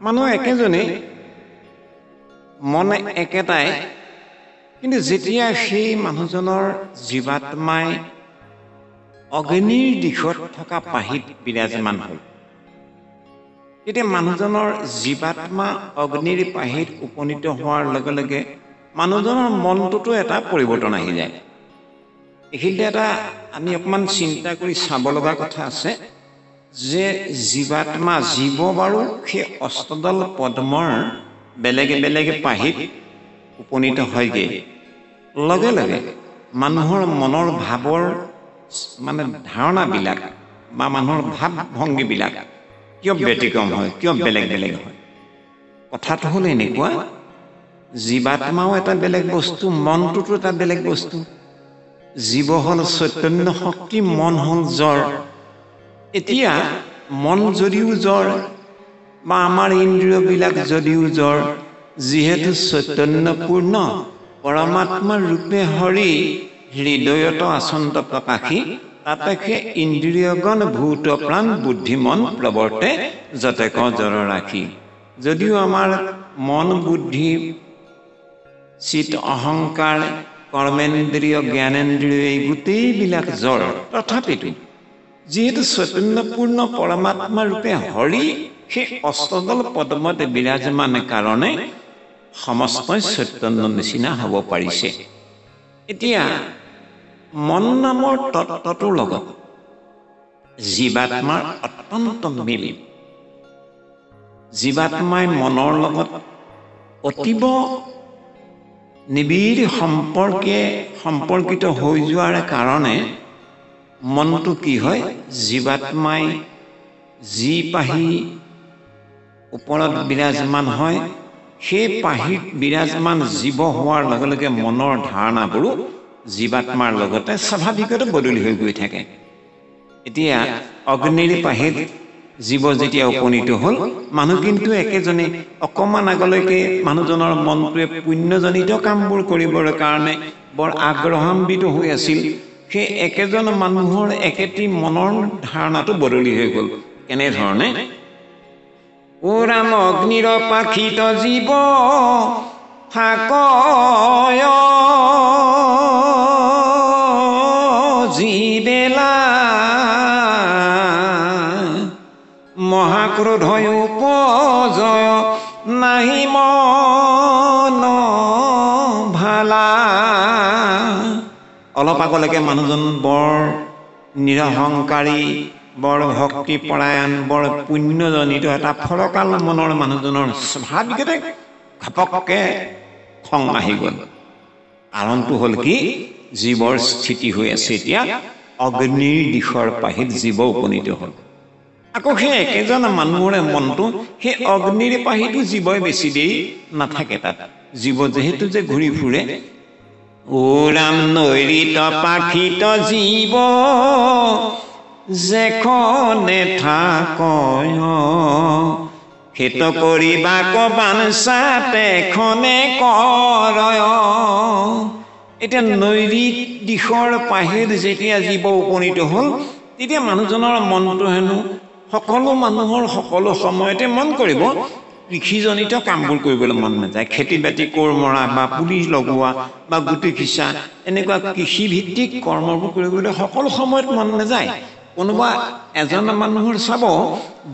মানুহ একেজনে মন একেটাই কিন্তু যেতিয়া সেই মানুহজনৰ জীৱাত্মাই অগ্নিৰ দিশত থকা পাহিত বিৰাজমান হ'ল তেতিয়া মানুহজনৰ জীৱাত্মা অগ্নিৰ পাহিত উপনীত হোৱাৰ লগে লগে মানুহজনৰ মনটোতো এটা পৰিৱৰ্তন আহি যায়। এইখিনিতে এটা আমি অকমান চিন্তা কৰি চাব লগা কথা আছে যে জীৱাত্মা জীৱ বাৰু সেই অষ্টদল পদ্মৰ বেলেগে বেলেগে পাহিত উপনীত হয়গে লগে লগে মানুহৰ মনৰ ভাৱৰ মানে ধাৰণাবিলাক বা মানুহৰ ভাৱ ভংগীবিলাক কিয় ব্যতিক্ৰম হয়, কিয় বেলেগ বেলেগ হয়? কথাটো হ'ল এনেকুৱা, জীৱাত্মাও এটা বেলেগ বস্তু, মনটোতো এটা বেলেগ বস্তু। জীৱ হ'ল চৈতন্য শক্তি, মন হ'ল জ্বৰ। এতিয়া মন যদিও জ্বৰ বা আমাৰ ইন্দ্ৰিয়বিলাক যদিও জ্বৰ, যিহেতু চৈতন্যপূৰ্ণ পৰমাত্মা ৰূপে হৰি হৃদয়ত আচন্ত প্ৰকাশী তাতেকে ইন্দ্ৰিয়গণ ভূত প্ৰাণ বুদ্ধিমন প্ৰৱৰ্তে যতেক জৰ ৰাখি। যদিও আমাৰ মন বুদ্ধি চিত অহংকাৰ কৰ্মেন্দ্ৰিয় জ্ঞানেন্দ্ৰিয় এই গোটেইবিলাক জ্বৰ, তথাপিতো যিহেতু চৈতন্যপূৰ্ণ পৰমাত্মা ৰূপে হৰি সেই অষ্টদল পদ্মত বিৰাজমান কাৰণে সমস্তই চৈতন্য নিচিনা হ'ব পাৰিছে। এতিয়া মন নামৰ তত্ত্বটোৰ লগত জীৱাত্মাৰ অত্যন্ত মিল। জীৱাত্মাই মনৰ লগত অতীব নিবিড় সম্পৰ্কিত হৈ যোৱাৰ কাৰণে মনটো কি হয়, জীৱাত্মাই যি পাহি ওপৰত বিৰাজমান হয় সেই পাহিত বিৰাজমান জীৱ হোৱাৰ লগে লগে মনৰ ধাৰণাবোৰো জীৱাত্মাৰ লগতে স্বাভাৱিকতে বদলি হৈ গৈ থাকে। এতিয়া অগ্নিৰ পাহিত জীৱ যেতিয়া উপনীত হ'ল, মানুহ কিন্তু একেজনে অকমান আগলৈকে মানুহজনৰ মনটোৱে পুণ্যজনিত কামবোৰ কৰিবৰ কাৰণে বৰ আগ্ৰহান্বিত হৈ আছিল। সেই একেজন মানুহৰ একেটি মনৰ ধাৰণাটো বদলি হৈ গ'ল। কেনেধৰণে? ও ৰাম অগ্নিৰ পাখিত জীৱ থাকয় জীবেলা মহাক্ৰোধয় উপজয় নাহি মন ভালা। অলপ আগলৈকে মানুহজন বৰ নিৰহংকাৰী, বৰ ভক্তিপৰায়ণ, বৰ পুণ্যজনিত এটা ফৰকাল মনৰ মানুহজনৰ স্বাভাৱিকতে ঘপককে খং আহি গ'ল। কাৰণটো হ'ল কি, জীৱৰ স্থিতি হৈ আছে এতিয়া অগ্নিৰ দিশৰ পাহিত জীৱ উপনীত হ'ল। আকৌ সেই একেজন মানুহৰে মনটো সেই অগ্নিৰ পাহিতো জীৱই বেছি দেৰি নাথাকে। তাত জীৱ যিহেতু যে ঘূৰি ফুৰে। ও ৰাম নৈৰিত পাখিত জীৱ যেখনে থাকয় খেত কৰিবা কবাঞ্চা তেখনে কৰয়। এতিয়া নৈৰিত দিশৰ পাহিত যেতিয়া জীৱ উপনীত হ'ল তেতিয়া মানুহজনৰ মনটো হেনো সকলো মানুহৰ সকলো সময়তে মন কৰিব কৃষিজনিত কামবোৰ কৰিবলৈ মন নাযায়। খেতি বাতি কোৰ মৰা বা পুলি লগোৱা বা গুটি সিঁচা এনেকুৱা কৃষিভিত্তিক কৰ্মবোৰ কৰিবলৈ সকলো সময়ত মন নাযায়। কোনোবা এজন মানুহৰ চাব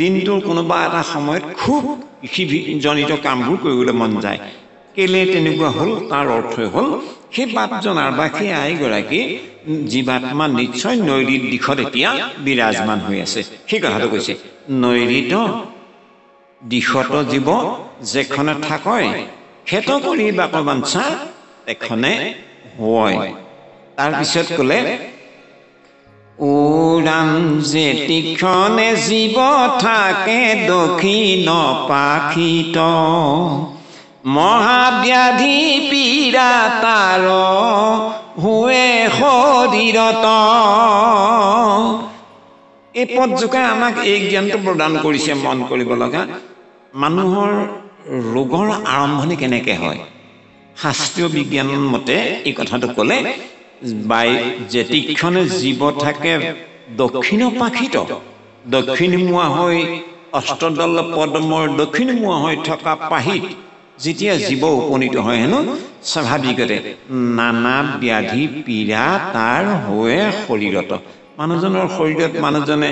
দিনটোৰ কোনোবা এটা সময়ত খুব কৃষিজনিত কামবোৰ কৰিবলৈ মন যায়। কেলে তেনেকুৱা হ'ল তাৰ অৰ্থই হ'ল সেই বাপজনাৰ বা সেই আইগৰাকী জীৱাত্মা নিশ্চয় নৈৰিত দিশত এতিয়া বিৰাজমান হৈ আছে। সেই কথাটো কৈছে, নৈৰিত দিশত জীৱ যেখনে থাকয় খেত কৰি বাকবাঞ্চা তেখনে হয়। তাৰপিছত ক'লে ও ৰাম যেতিক্ষণে জীৱ থাকে দক্ষিণ পাখিত মহাব্যাধি পীড়া তাৰ হুৱে শৰীৰত। এই পদজোকাই আমাক এই জ্ঞানটো প্ৰদান কৰিছে মন কৰিব লগা, মানুহৰ ৰোগৰ আৰম্ভণি কেনেকৈ হয়। শাস্ত্ৰীয় বিজ্ঞান মতে এই কথাটো ক'লে যেতিক্ষণে জীৱ থাকে দক্ষিণ পাখিত, দক্ষিণমুৱা হৈ অষ্টদল পদ্মৰ দক্ষিণমুৱা হৈ থকা পাহিত যেতিয়া জীৱ উপনীত হয় হেনো স্বাভাৱিকতে নানা ব্যাধি পীড়া তাৰ হৈ শৰীৰত মানুহজনৰ শৰীৰত মানুহজনে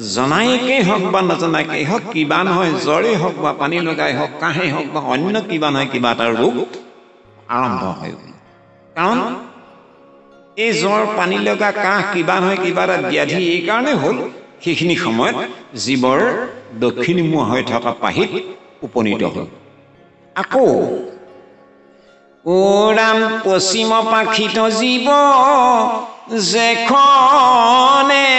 জনাইকেই হওক বা নজনাইকেই হওক কিবা নহয় জ্বৰেই হওক বা পানী লগাই হওক কাহেই হওক বা অন্য কিবা নহয় কিবা এটা ৰোগ আৰম্ভ হয় কাৰণ এই জ্বৰ পানী লগা কাহ কিবা নহয় কিবা এটা ব্যাধি এই কাৰণে হ'ল সেইখিনি সময়ত জীৱৰ দক্ষিণমুৱা হৈ থকা পাহিত উপনীত হ'ল আকৌ ওৰাম পশ্চিম পাখিত জীৱ যেখনে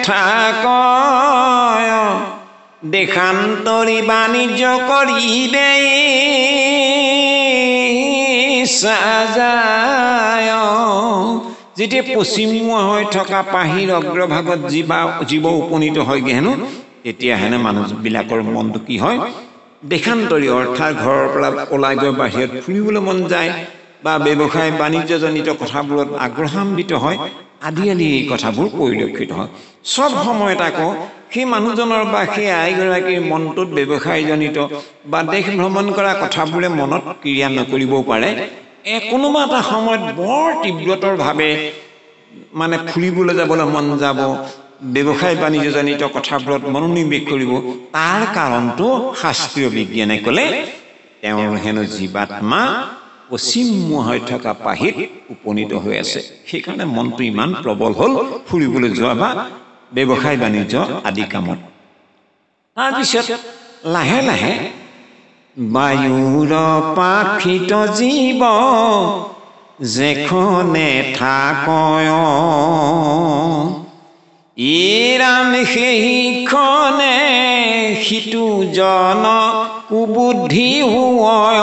থাকয় দেশান্তৰী বাণিজ্য কৰিবে সাজায় যেতিয়া পশ্চিমমুৱা হৈ থকা পাহিৰ অগ্ৰভাগত জীৱ উপনীত হয়গৈ হেনো তেতিয়া হেনো মানুহবিলাকৰ মনটো কি হয় দেশান্তৰী অৰ্থাৎ ঘৰৰ পৰা ওলাই গৈ বাহিৰত ফুৰিবলৈ মন যায় বা ব্যৱসায় বাণিজ্যজনিত কথাবোৰত আগ্ৰহান্বিত হয় আদি এই কথাবোৰ পৰিলক্ষিত হয় সব সময়ত আকৌ সেই মানুহজনৰ বা সেই আইগৰাকীৰ মনটোত ব্যৱসায়জনিত বা দেশ ভ্ৰমণ কৰা কথাবোৰে মনত ক্ৰিয়া নকৰিবও পাৰে কোনোবা এটা সময়ত বৰ তীব্ৰতৰভাৱে মানে ফুৰিবলৈ যাবলৈ মন যাব ব্যৱসায় বাণিজ্যজনিত কথাবোৰত মনোনিৱেশ কৰিব তাৰ কাৰণটো শাস্ত্ৰীয় বিজ্ঞানে ক'লে তেওঁৰ হেনো জীৱাত্মা পশ্চিমমুৱা হৈ থকা পাহিত উপনীত হৈ আছে সেইকাৰণে মনটো ইমান প্ৰবল হ'ল ফুৰিবলৈ যোৱা বা ব্যৱসায় বাণিজ্য আদি কামত তাৰপিছত লাহে লাহে বায়ুৰ পাখিত জীৱ যেখনে থাকয় ইৰাম সেইখনে সিটো জন কুবুদ্ধি হয়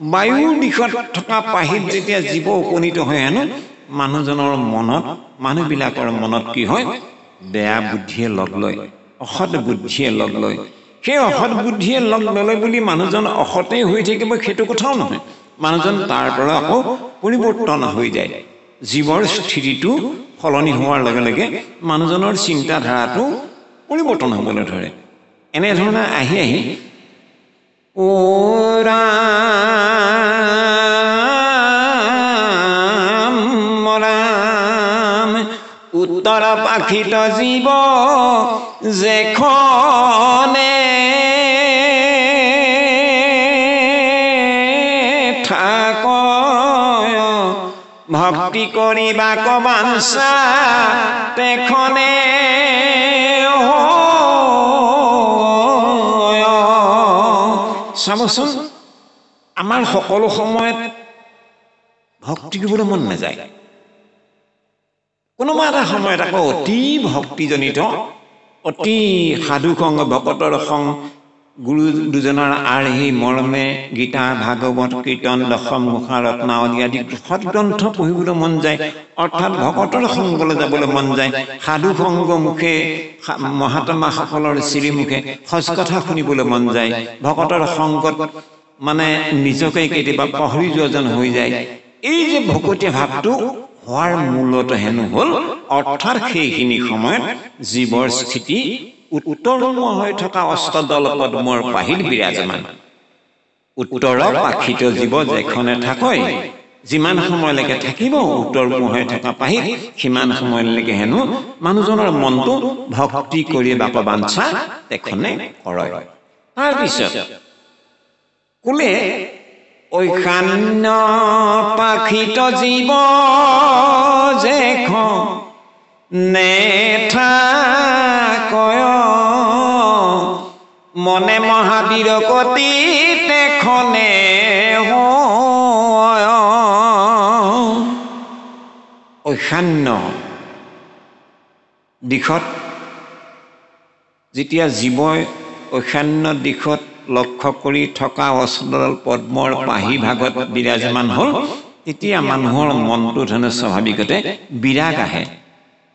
বায়ুৰ দিশত থকা পাহিত যেতিয়া জীৱ উপনীত হয় হেনো মানুহজনৰ মনত মানুহবিলাকৰ মনত কি হয় বেয়া বুদ্ধিয়ে লগ লয় অসৎ বুদ্ধিয়ে লগ লয় সেই অসৎ বুদ্ধিয়ে লগ ল'লে বুলি মানুহজন অসতেই হৈ থাকিব সেইটো কথাও নহয় মানুহজন তাৰ পৰা আকৌ পৰিৱৰ্তন হৈ যায় জীৱৰ স্থিতিটো সলনি হোৱাৰ লগে লগে মানুহজনৰ চিন্তাধাৰাটো পৰিৱৰ্তন হ'বলৈ ধৰে এনেধৰণে আহি আহি উত্তৰ পাখিত জীৱ যেখনে থাকয় ভক্তি কৰিবা কবাঞ্চা তেখনে চাবচোন আমাৰ সকলো সময়ত ভক্তি কৰিবলৈ মন নাযায় কোনোবা এটা সময়ত আকৌ অতি ভক্তিজনিত অতি সাধু সংগ ভকতৰ সং গুৰু দুজনৰ আৰ্হি মৰ্মে গীতা ভাগৱত কীৰ্তন দশম ঘোষা ৰত্নাৱলী আদি সৎগ্ৰন্থ পঢ়িবলৈ মন যায় অৰ্থাৎ ভকতৰ সংগলৈ যাবলৈ মন যায় সাধু সংগ মুখে মহাত্মাসকলৰ শ্ৰীমুখে সঁচ কথা শুনিবলৈ মন যায় ভকতৰ সংগত মানে নিজকে কেতিয়াবা পাহৰি যোৱা যেন হৈ যায় এই যে ভকতীয়া ভাৱটো হোৱাৰ মূলত হেনো হ'ল অৰ্থাৎ সেইখিনি সময়ত জীৱৰ স্থিতি উত্তৰমুৱা হৈ থকা অষ্টদল পদ্মৰ পাহিত বিৰাজমান উত্তৰ পাখিত জীৱ যেখনে থাকয় যিমান সময়লৈকে থাকিব উত্তৰমুৱা হৈ থকা পাহিত সিমান সময়লৈকে হেনো মানুহজনৰ মনটো ভক্তি কৰি বাকবাঞ্ছা তেখনে কৰে তাৰপিছত কোলে ঐশান্য পাখিত জীৱ যেখনে থাকয় মনে মহাবীৰ কতি তেখনে ঐশান্য দিশত যেতিয়া জীৱই ঐশান্য দিশত লক্ষ্য কৰি থকা অষ্টদল পদ্মৰ পাহি ভাগত বিৰাজমান হ'ল তেতিয়া মানুহৰ মনটো ধৰণে স্বাভাৱিকতে বিৰাগ আহে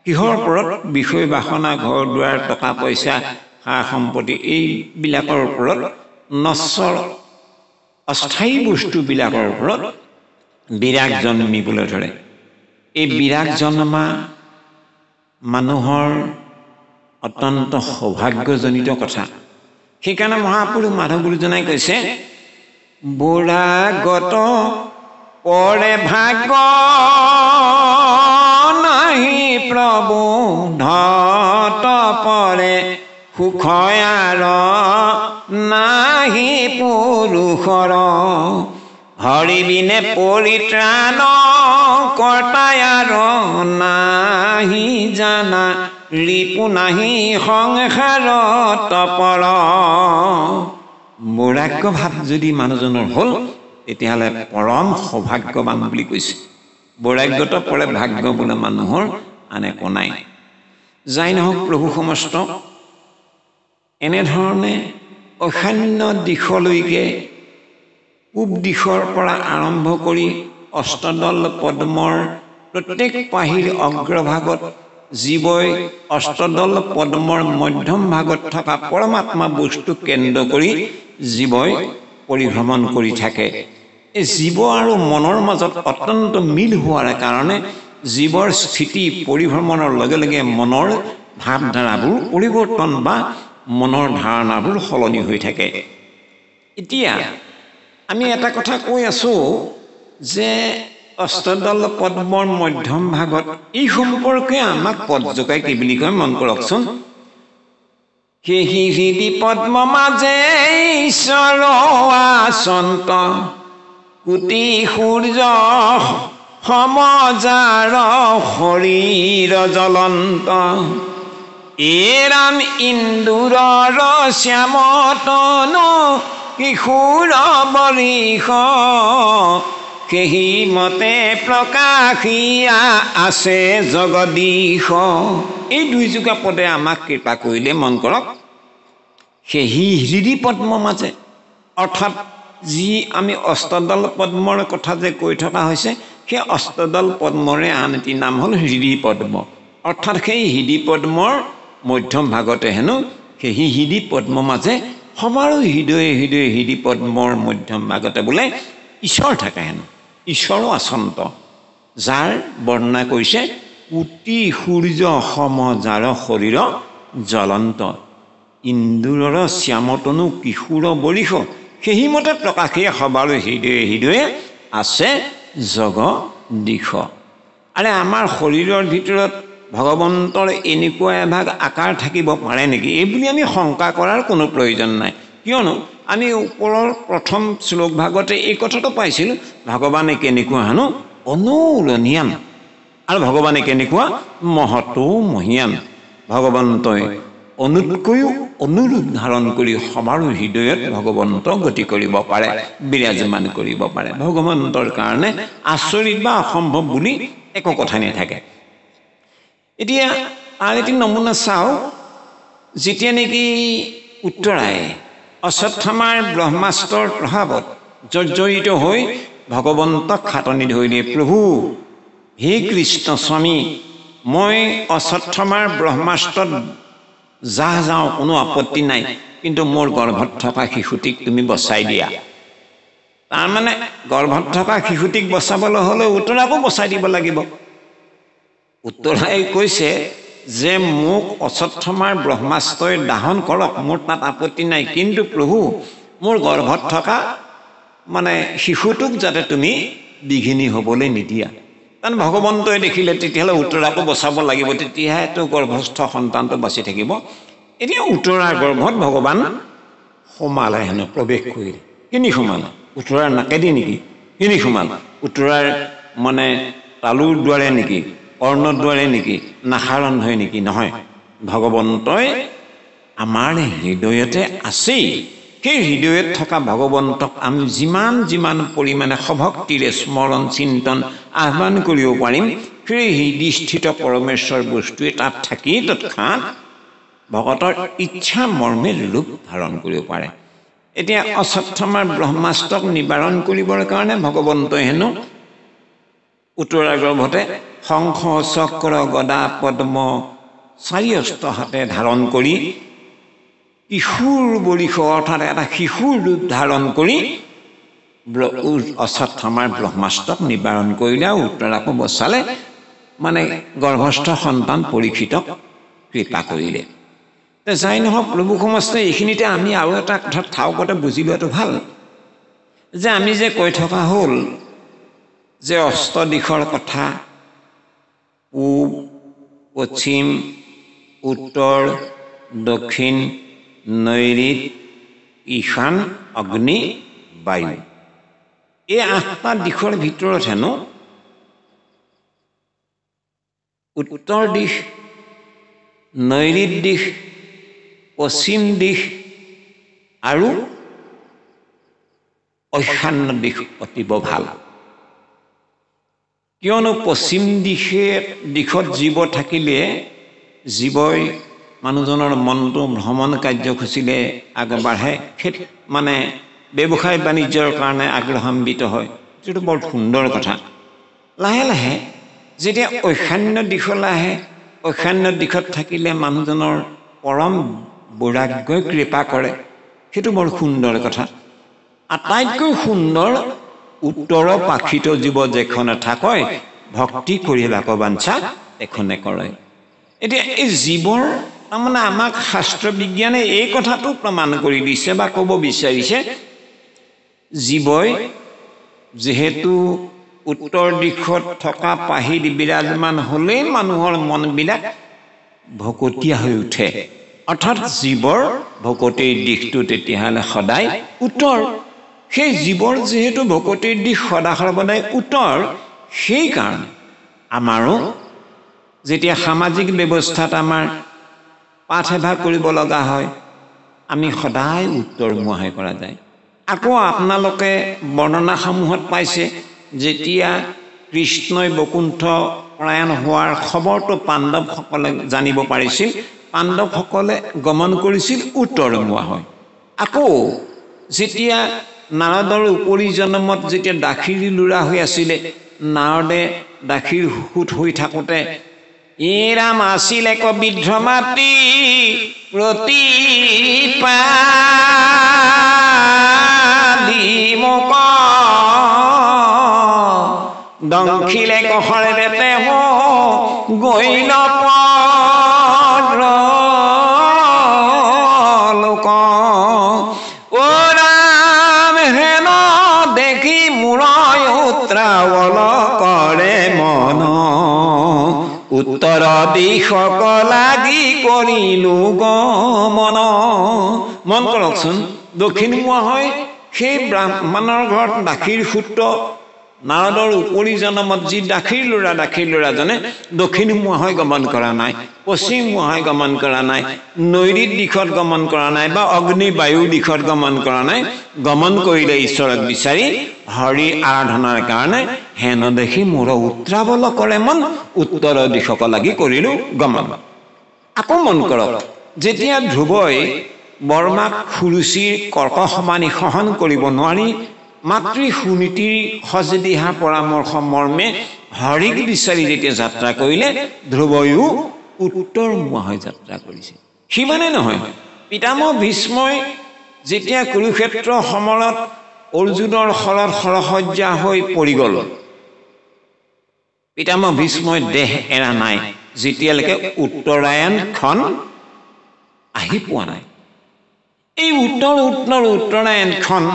কিহৰ ওপৰত বিষয় বাসনা ঘৰ দুৱাৰ টকা পইচা সা সম্পত্তি এইবিলাকৰ ওপৰত নশ্বৰ অস্থায়ী বস্তুবিলাকৰ ওপৰত বিৰাগ জন্মিবলৈ ধৰে এই বিৰাগ জন্মা মানুহৰ অত্যন্ত সৌভাগ্যজনিত কথা। সেইকাৰণে মহাপুৰুষ মাধৱ গুৰুজনাই কৈছে বৈৰাগত পৰে ভাগ্য নাহি প্ৰবোধত পৰে সুখয়াৰ নাহি পুৰুষৰ হৰি বিনে পৰিত্ৰাণ কৰ্তায়াৰ নাহি জানা ৰিপু নাহি সংসাৰত পৰ। বৈৰাগ্য ভাৱ যদি মানুহজনৰ হ'ল তেতিয়াহ'লে পৰম সৌভাগ্যৱান বুলি কৈছে। বৈৰাগ্যত পৰে ভাগ্য বোলে মানুহৰ আন একো নাই। যাই নহওক প্ৰভু সমস্ত এনেধৰণে অসান্য দিশলৈকে পূব দিশৰ পৰা আৰম্ভ কৰি অষ্টদল পদ্মৰ প্ৰত্যেক পাহিৰ অগ্ৰভাগত জীৱই অষ্টদল পদ্মৰ মধ্যম ভাগত থকা পৰমাত্মা বস্তুক কেন্দ্ৰ কৰি জীৱই পৰিভ্ৰমণ কৰি থাকে। এই জীৱ আৰু মনৰ মাজত অত্যন্ত মিল হোৱাৰ কাৰণে জীৱৰ স্থিতি পৰিভ্ৰমণৰ লগে লগে মনৰ ভাৱধাৰাবোৰ পৰিৱৰ্তন বা মনৰ ধাৰণাবোৰ সলনি হৈ থাকে। এতিয়া আমি এটা কথা কৈ আছোঁ যে অষ্টদল পদ্মৰ মধ্যম ভাগত এই সম্পৰ্কে আমাক পদযোগাই কি বুলি কয় মন কৰকচোন। সেহি হৃদি পদ্ম মাজে ঈশ্বৰ আচন্ত কোটি সূৰ্য সমজাৰ শৰীৰ জ্বলন্ত এৰাম ইন্দুৰৰ শ্যামতনু কিশোৰ বৰিষ সেহি মতে প্ৰকাশিয়া আছে জগদীশ। এই দুইযোগা পদে আমাক কৃপা কৰিলে মন কৰক। সেহি হৃদি পদ্ম মাজে অৰ্থাৎ যি আমি অষ্টদল পদ্মৰ কথা যে কৈ থকা হৈছে সেই অষ্টদল পদ্মৰে আন এটি নাম হ'ল হৃদি পদ্ম। অৰ্থাৎ সেই হৃদি পদ্মৰ মধ্যম ভাগতে হেনো সেই হৃদি পদ্ম মাজে সবাৰো হৃদয়ে হৃদয়ে হৃদি পদ্মৰ মধ্যম ভাগতে বোলে ঈশ্বৰ থাকে হেনো। ঈশ্বৰো আচন্ত যাৰ বৰ্ণনা কৰিছে কোটি সূৰ্য সম যাৰ শৰীৰ জ্বলন্ত ইন্দুৰৰ শ্যামতনু কিশোৰ বৰিষ সেই মতে প্ৰকাশে সবাৰো হৃদয়ে হৃদয়ে আছে জগদীশ। আৰে আমাৰ শৰীৰৰ ভিতৰত ভগৱন্তৰ এনেকুৱা এভাগ আকাৰ থাকিব পাৰে নেকি? এই বুলি আমি শংকা কৰাৰ কোনো প্ৰয়োজন নাই। কিয়নো আমি ওপৰৰ প্ৰথম শ্লোক ভাগতে এই কথাটো পাইছিলোঁ ভগৱানে কেনেকুৱা হেনো অনুৰণীয়ান আৰু ভগৱানে কেনেকুৱা মহতো মহিয়ান। ভগৱন্তই অনুতকৈও অনুৰূপ ধাৰণ কৰি সবাৰো হৃদয়ত ভগৱন্ত গতি কৰিব পাৰে, বিৰাজমান কৰিব পাৰে। ভগৱন্তৰ কাৰণে আচৰিত বা অসম্ভৱ বুলি একো কথা নাথাকে। এতিয়া আৰু এটি নমুনা চাওঁ। যেতিয়া নেকি উত্তৰাই অশ্বত্থামাৰ ব্ৰহ্মাস্ত্ৰৰ প্ৰভাৱত জৰ্জৰিত হৈ ভগৱন্তক খাটনি ধৰিলে, প্ৰভু হে কৃষ্ণ স্বামী মই অশ্বত্থামাৰ ব্ৰহ্মাস্ত্ৰত যাওঁ কোনো আপত্তি নাই, কিন্তু মোৰ গৰ্ভত থকা শিশুটিক তুমি বচাই দিয়া। তাৰমানে গৰ্ভত থকা শিশুটিক বচাবলৈ হ'লে উত্তৰাকো বচাই দিব লাগিব। উত্তৰাই কৈছে যে মোক অশ্বত্থামাৰ ব্ৰহ্মাস্ত্ৰই দাহন কৰক, মোৰ তাত আপত্তি নাই, কিন্তু প্ৰভু মোৰ গৰ্ভত থকা শিশুটোক যাতে তুমি বিঘিনি হ'বলৈ নিদিয়া। কাৰণ ভগৱন্তই দেখিলে তেতিয়াহ'লে উত্তৰাকো বচাব লাগিব, তেতিয়াহে তো গৰ্ভস্থ সন্তানটো বাচি থাকিব। এতিয়া উত্তৰাৰ গৰ্ভত ভগৱান সোমালে হেনো, প্ৰৱেশ কৰিলে। কিনি সোমালে? উত্তৰাৰ নাকেদি নেকি? কিনি সোমালে? উত্তৰাৰ তালুৰ দ্বাৰে নেকি? কৰ্ণৰ দ্বাৰে নেকি? নাসাৰণ হয় নেকি? নহয়, ভগৱন্তই আমাৰ হৃদয়তে আছেই। সেই হৃদয়ত থকা ভগৱন্তক আমি যিমান যিমান পৰিমাণে সভক্তিৰে স্মৰণ চিন্তন আহ্বান কৰিব পাৰিম, সেই হৃদয়স্থিত পৰমেশ্বৰ বস্তুৱে তাত থাকি তৎক্ষণাৎ ভকতৰ ইচ্ছা মৰ্মে ৰূপ ধাৰণ কৰিব পাৰে। এতিয়া অশ্বত্থামাৰ ব্ৰহ্মাস্ত্ৰক নিবাৰণ কৰিবৰ কাৰণে ভগৱন্তই হেনো উত্তৰাৰ গৰ্ভতে শংখ চক্ৰ গদা পদ্ম চাৰি অস্ত্ৰ হাতে ধাৰণ কৰি কিশোৰ বৰিষ অৰ্থাৎ এটা শিশুৰ ৰূপ ধাৰণ কৰি অশ্বত্থামাৰ ব্ৰহ্মাস্ত্ৰক নিবাৰণ কৰিলে আৰু উত্তৰাকো বচালে। মানে গৰ্ভস্থ সন্তান পৰীক্ষিতক কৃপা কৰিলে। যাই নহওক প্ৰভু সমস্ত এইখিনিতে আমি আৰু এটা কথা ঠাউকতে বুজি লোৱাটো ভাল যে আমি যে কৈ থকা হ'ল যে অষ্ট দিশৰ কথা, পূব, পশ্চিম, উত্তৰ, দক্ষিণ, নৈৰিত, ঈশান, অগ্নি, বায়ু, এই 8টা দিশৰ ভিতৰত হেনো উত্তৰ দিশ, নৈৰিত দিশ, পশ্চিম দিশ আৰু ঈশান্য দিশ অতিব ভাল। কিয়নো পশ্চিম দিশত জীৱ থাকিলে জীৱই মানুহজনৰ মনটো ভ্ৰমণ কাৰ্যসূচীলে আগবাঢ়ে, মানে ব্যৱসায় বাণিজ্যৰ কাৰণে আগ্ৰহান্বিত হয়, যিটো বৰ সুন্দৰ কথা। লাহে লাহে যেতিয়া ঈশান্য দিশলৈ আহে, ঈশান্য দিশত থাকিলে মানুহজনৰ পৰম বৈৰাগ্যই কৃপা কৰে, সেইটো বৰ সুন্দৰ কথা। আটাইতকৈ সুন্দৰ উত্তৰ পাখিত জীৱ যেখনে থাকয়, ভক্তি কৰি লাভ বাঞ্ছা এখনে কৰে। এতিয়া এই জীৱৰ তাৰমানে আমাক শাস্ত্ৰ বিজ্ঞানে এই কথাটো প্ৰমাণ কৰি দিছে বা ক'ব বিচাৰিছে, জীৱই যিহেতু উত্তৰ দিশত থকা পাহিত বিৰাজমান হ'লেই মানুহৰ মনবিলাক ভকতীয়া হৈ উঠে, অৰ্থাৎ জীৱৰ ভকতিৰ দিশটো তেতিয়াহ'লে সদায় উত্তৰ। সেই জীৱৰ যিহেতু ভকতিৰ দিশ সদা সৰ্বদাই উত্তৰ, সেইকাৰণে আমাৰো যেতিয়া সামাজিক ব্যৱস্থাত আমাৰ পাঠ এভাগ কৰিব লগা হয়, আমি সদায় উত্তৰমুৱা হৈ পৰা যায়। আকৌ আপোনালোকে বৰ্ণনাসমূহত পাইছে, যেতিয়া কৃষ্ণই বৈকুণ্ঠ প্ৰয়াণ হোৱাৰ খবৰটো পাণ্ডৱসকলে জানিব পাৰিছিল, পাণ্ডৱসকলে গমন কৰিছিল উত্তৰমুৱা হয়। আকৌ যেতিয়া নাৰদৰ উপৰি জন্মত যেতিয়া দাসীৰ ল'ৰা হৈ আছিলে, নাৰদে দাসীৰ সুত হৈ থাকোঁতে ৰাম আছিল এক বৃদ্ধ মাতৃ প্ৰতিপালি মোক দংখিলে কহৰে তেহ গৈল লোক অ ৰাম হেন দেখি মোৰ উত্ৰাৱল কৰে মন উত্তৰ দিশক লাগি কৰিলো গমন। মন কৰকচোন, দক্ষিণমুৱা হয় সেই ব্ৰাহ্মণৰ ঘৰত দাসীৰ সূত্ৰ, নাৰদৰ উপৰি জন্মত যি দাসীৰ ল'ৰাজনে দক্ষিণমুৱা হৈ গমন কৰা নাই, পশ্চিমমুৱা হৈ গমন কৰা নাই, নৈৰিত দিশত গমন কৰা নাই বা অগ্নি বায়ুৰ দিশত গমন কৰা নাই, গমন কৰিলে ঈশ্বৰক বিচাৰি হৰি আৰাধনাৰ কাৰণে, হেন দেখি মোৰ উত্ৰাৱল কৰে মন উত্তৰ দিশক লাগি কৰিলো গমন। আকৌ মন কৰক, যেতিয়া ধ্ৰুৱই বৰ্মাক সুৰুচিৰ কৰ্কশবাণী সহন কৰিব নোৱাৰি মাতৃ সুনীতিৰ সজদিহা পৰামৰ্শ মৰ্মে হৰিক বিচাৰি যেতিয়া যাত্ৰা কৰিলে, ধ্ৰুৱয়ো উত্তৰমুৱা হৈ যাত্ৰা কৰিছে। সিমানে নহয়, পিতামহ ভীষ্মই যেতিয়া কুৰুক্ষেত্ৰ সমৰত অৰ্জুনৰ শৰত সৰসজ্জা হৈ পৰি গ'ল, পিতামহ ভীষ্মই দেহ এৰা নাই যেতিয়ালৈকে উত্তৰায়ণখন আহি পোৱা নাই। এই উত্তৰায়ণখন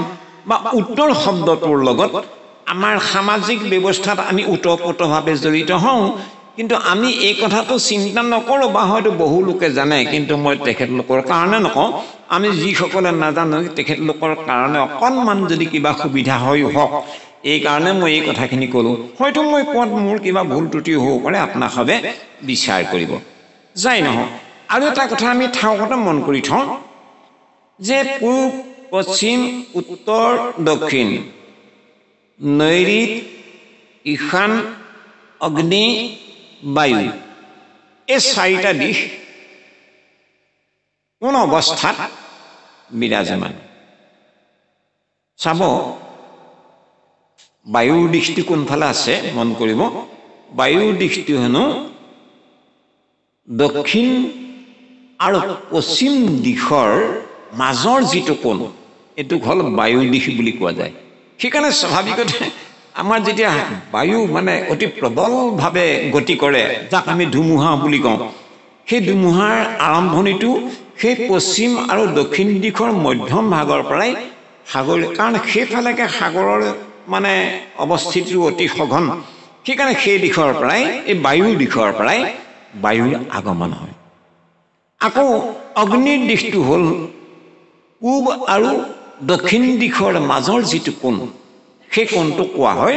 বা উত্তৰ শব্দটোৰ লগত আমাৰ সামাজিক ব্যৱস্থাত আমি ওতঃপ্ৰোতভাৱে জড়িত হওঁ, কিন্তু আমি এই কথাটো চিন্তা নকৰোঁ বা হয়তো বহু লোকে জানে, কিন্তু মই তেখেতলোকৰ কাৰণে নকওঁ। আমি যিসকলে নাজানো তেখেতলোকৰ কাৰণে অকণমান যদি কিবা সুবিধা হয় হওক, এই কাৰণে মই এই কথাখিনি ক'লোঁ। হয়তো মই কোৱাত মোৰ কিবা ভুল ত্ৰুটি হ'ব পাৰে, আপোনাক সবে বিচাৰ কৰিব। যাই নহওক, আৰু এটা কথা আমি ঠাউকতে মন কৰি থওঁ যে পূব, পশ্চিম, উত্তৰ, দক্ষিণ, নৈৰিত, ঈশান, অগ্নি, বায়ু, এই 4টা দিশ কোন অৱস্থাত বিৰাজমান। চাব, বায়ুৰ দিশটো কোনফালে আছে মন কৰিব। বায়ুৰ দিশটো হেনো দক্ষিণ আৰু পশ্চিম দিশৰ মাজৰ যিটো কোণ, এইটোক হ'ল বায়ুৰ দিশ বুলি কোৱা যায়। সেইকাৰণে স্বাভাৱিকতে আমাৰ যেতিয়া বায়ু মানে অতি প্ৰবলভাৱে গতি কৰে, যাক আমি ধুমুহা বুলি কওঁ, সেই ধুমুহাৰ আৰম্ভণিটো সেই পশ্চিম আৰু দক্ষিণ দিশৰ মধ্যম ভাগৰ পৰাই সাগৰ, কাৰণ সেইফালেকে সাগৰৰ মানে অৱস্থিতিটো অতি সঘন, সেইকাৰণে সেই দিশৰ পৰাই, এই বায়ুৰ দিশৰ পৰাই বায়ুৰ আগমন হয়। আকৌ অগ্নিৰ দিশটো হ'ল পূব আৰু দক্ষিণ দিশৰ মাজৰ যিটো কোণ, সেই কোণটোক কোৱা হয়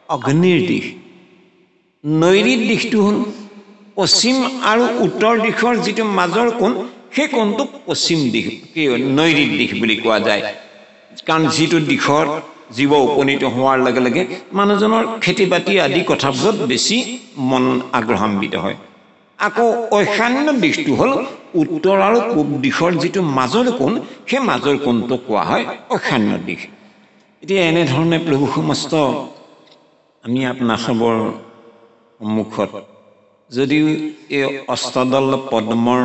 অগ্নিৰ দিশ। নৈৰিত দিশটো হ'ল পশ্চিম আৰু উত্তৰ দিশৰ যিটো মাজৰ কোণ, সেই কোণটোক পশ্চিম দিশ, নৈৰিত দিশ বুলি কোৱা যায়। কাৰণ যিটো দিশত জীৱ উপনীত হোৱাৰ লগে লগে মানুহজনৰ খেতি বাতি আদি কথাবোৰত বেছি মন আগ্ৰহান্বিত হয়। আকৌ ঐশান্য দিশটো হ'ল উত্তৰ আৰু পূব দিশৰ যিটো মাজৰ কোণ, সেই মাজৰ কোণটোক কোৱা হয় ঐশান্য দিশ। এতিয়া এনেধৰণে প্ৰভু সমস্ত আমি আপোনাৰ চবৰ সন্মুখত যদিও এই অষ্টদল পদ্মৰ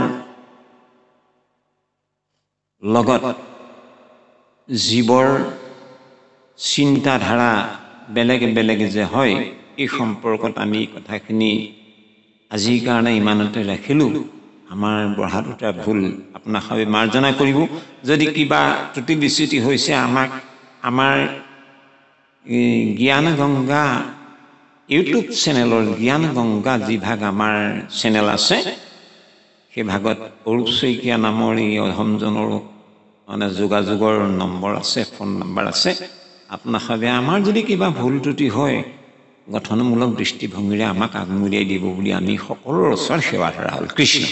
লগত জীৱৰ চিন্তাধাৰা বেলেগ বেলেগ যে হয়, এই সম্পৰ্কত আমি কথাখিনি আজিৰ কাৰণে ইমানতে ৰাখিলোঁ। আমাৰ বঢ়াটোতে ভুল আপোনাক সবে মাৰ্জনা কৰিব। যদি কিবা ত্ৰুটি বিচ্যুতি হৈছে আমাক আমাৰ জ্ঞান গংগা ইউটিউব চেনেলৰ জ্ঞান গংগা যি ভাগ আমাৰ চেনেল আছে, সেই ভাগত অৰূপ শইকীয়া নামৰ এই অহমজনৰ মানে যোগাযোগৰ নম্বৰ আছে, ফোন নম্বৰ আছে। আপোনাৰ সবে আমাৰ যদি কিবা ভুল ত্ৰুটি হয়, গঠনমূলক দৃষ্টিভংগীৰে আমাক আগমুৰিয়াই দিব বুলি আমি সকলোৰে ওচৰত সেৱা ধৰা হ'ল। কৃষ্ণ।